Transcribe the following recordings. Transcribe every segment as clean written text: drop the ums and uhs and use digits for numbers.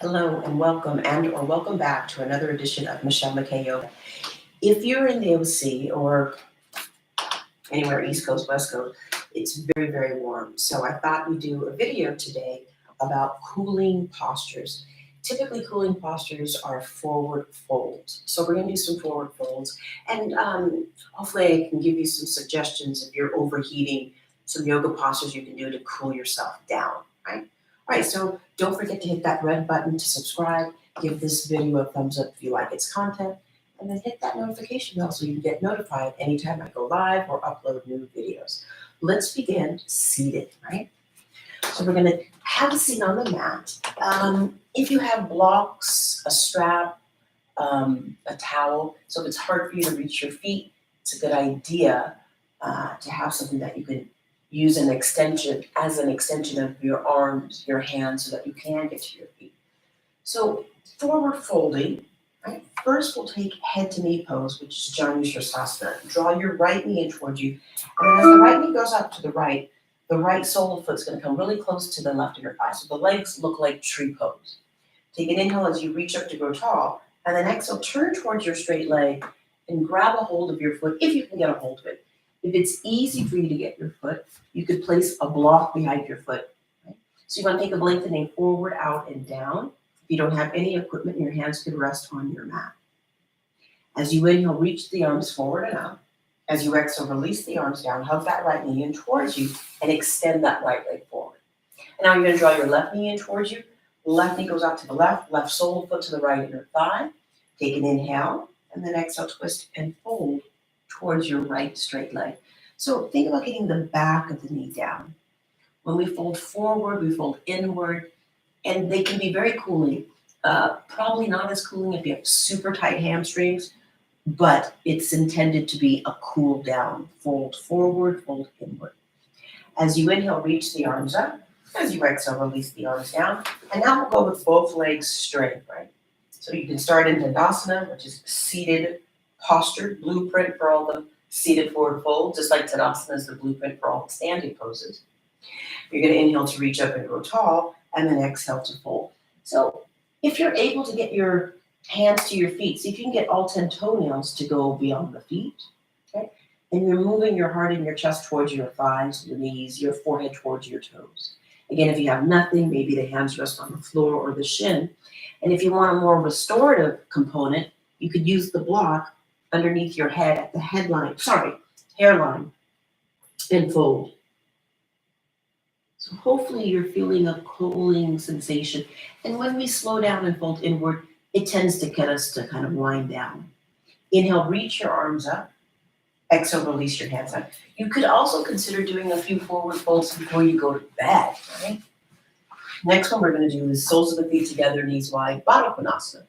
Hello and welcome back to another edition of Michelle McKay Yoga. If you're in the OC or anywhere East Coast, West Coast, it's very, very warm. So I thought we'd do a video today about cooling postures. Typically, cooling postures are forward folds. So we're going to do some forward folds, and hopefully I can give you some suggestions if you're overheating, some yoga postures you can do to cool yourself down, right? All right, so don't forget to hit that red button to subscribe. Give this video a thumbs up if you like its content, and then hit that notification bell so you can get notified anytime I go live or upload new videos. Let's begin seated, right? So we're gonna have a seat on the mat. If you have blocks, a strap, a towel, so if it's hard for you to reach your feet, it's a good idea to have something that you can use as an extension of your arms, your hands, so that you can get to your feet. So forward folding, right? First we'll take head to knee pose, which is Janu Sirsasana. Draw your right knee in towards you, and then as the right knee goes up to the right sole of the foot is going to come really close to the left of your thigh. So the legs look like tree pose. Take an inhale as you reach up to grow tall, and then exhale, turn towards your straight leg and grab a hold of your foot if you can get a hold of it. If it's easy for you to get your foot, you could place a block behind your foot. Right? So you want to think of lengthening forward, out, and down. If you don't have any equipment, your hands could rest on your mat. As you inhale, reach the arms forward and out. As you exhale, release the arms down, hug that right knee in towards you, and extend that right leg forward. And now you're going to draw your left knee in towards you. Left knee goes out to the left sole of the foot to the right inner thigh. Take an inhale, and then exhale, twist and fold towards your right straight leg. So think about getting the back of the knee down. When we fold forward, we fold inward, and they can be very cooling. Probably not as cooling if you have super tight hamstrings, but it's intended to be a cool down. Fold forward, fold inward. As you inhale, reach the arms up. As you exhale, release the arms down. And now we'll go with both legs straight, right? So you can start in Tadasana, which is seated posture, blueprint for all the seated forward folds, just like Tadasana is the blueprint for all the standing poses. You're going to inhale to reach up and grow tall, and then exhale to fold. So if you're able to get your hands to your feet, see if you can get all 10 toenails to go beyond the feet, okay? And you're moving your heart and your chest towards your thighs, your knees, your forehead towards your toes. Again, if you have nothing, maybe the hands rest on the floor or the shin. And if you want a more restorative component, you could use the block underneath your head at the hairline, and fold. So hopefully you're feeling a cooling sensation. And when we slow down and fold inward, it tends to get us to kind of wind down. Inhale, reach your arms up. Exhale, release your hands up. You could also consider doing a few forward folds before you go to bed, right? Next one we're going to do is soles of the feet together, knees wide, Baddha Konasana,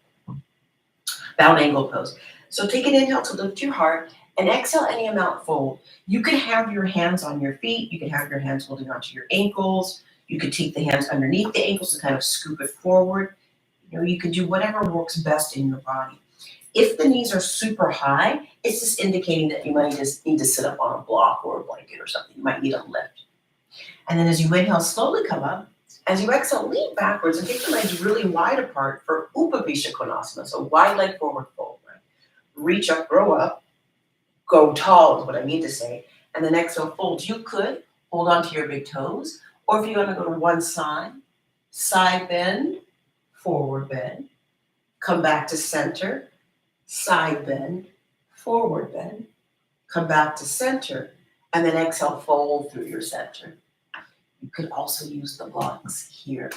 bound angle pose. So take an inhale to lift your heart, and exhale any amount fold. You could have your hands on your feet. You could have your hands holding onto your ankles. You could take the hands underneath the ankles and kind of scoop it forward. You can do whatever works best in your body. If the knees are super high, it's just indicating that you might just need to sit up on a block or a blanket or something. You might need a lift. And then as you inhale, slowly come up. As you exhale, lean backwards and take the legs really wide apart for Upavishta Konasana, so wide leg forward fold. Right? Reach up, grow up, go tall is what I mean to say, and then exhale, fold. You could hold on to your big toes, or if you want to go to one side, side bend, forward bend, come back to center, side bend, forward bend, come back to center, and then exhale, fold through your center. You could also use the blocks here.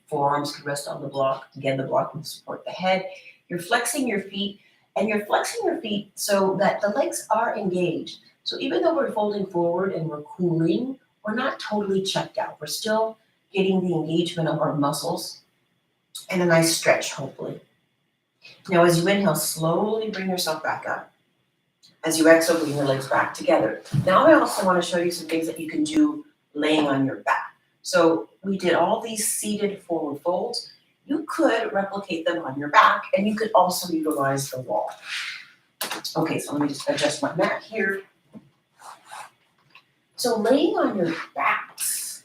Forearms can rest on the block. Again, the block can support the head. You're flexing your feet, and you're flexing your feet so that the legs are engaged. So even though we're folding forward and we're cooling, we're not totally checked out. We're still getting the engagement of our muscles and a nice stretch, hopefully. Now, as you inhale, slowly bring yourself back up. As you exhale, bring your legs back together. Now, I also want to show you some things that you can do laying on your back. So we did all these seated forward folds. You could replicate them on your back, and you could also utilize the wall. Okay, so let me just adjust my mat here. So laying on your backs,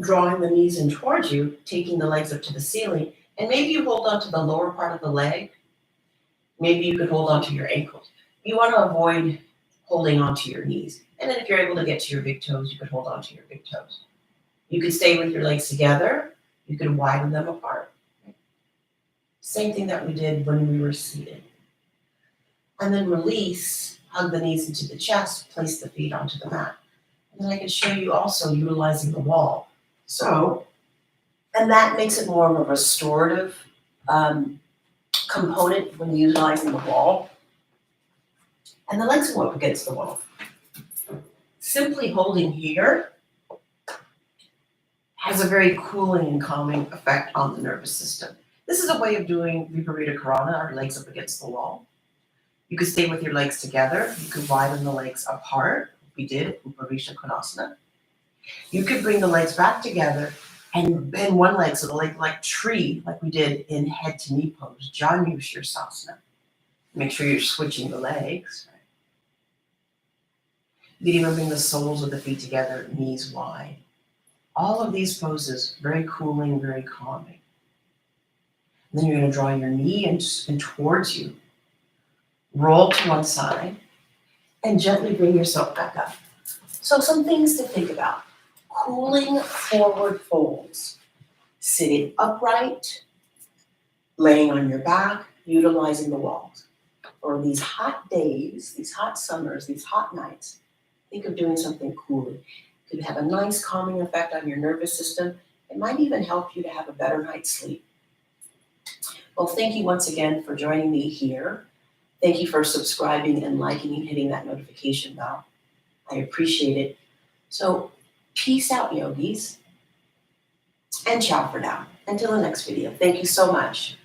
drawing the knees in towards you, taking the legs up to the ceiling, and maybe you hold on to the lower part of the leg. Maybe you could hold on to your ankles. You want to avoid holding on to your knees. And then if you're able to get to your big toes, you could hold on to your big toes. You could stay with your legs together. You could widen them apart. Same thing that we did when we were seated. And then release, hug the knees into the chest, place the feet onto the mat. And then I can show you also utilizing the wall. So, and that makes it more of a restorative component when utilizing the wall. And the legs go up against the wall. Simply holding here has a very cooling and calming effect on the nervous system. This is a way of doing Viparita Karana, our legs up against the wall. You could stay with your legs together. You could widen the legs apart. We did Uparisha Konasana. You could bring the legs back together and bend one leg so the leg like tree, like we did in head to knee pose, Janu Shirsasana. Make sure you're switching the legs. You can even bring the soles of the feet together, knees wide. All of these poses, very cooling, very calming. And then you're going to draw your knee in towards you. Roll to one side and gently bring yourself back up. So some things to think about. Cooling forward folds. Sitting upright, laying on your back, utilizing the walls. Or these hot days, these hot summers, these hot nights, think of doing something cooling. It could have a nice calming effect on your nervous system. It might even help you to have a better night's sleep. Well, thank you once again for joining me here. Thank you for subscribing and liking and hitting that notification bell. I appreciate it. So, peace out, yogis. And ciao for now. Until the next video. Thank you so much.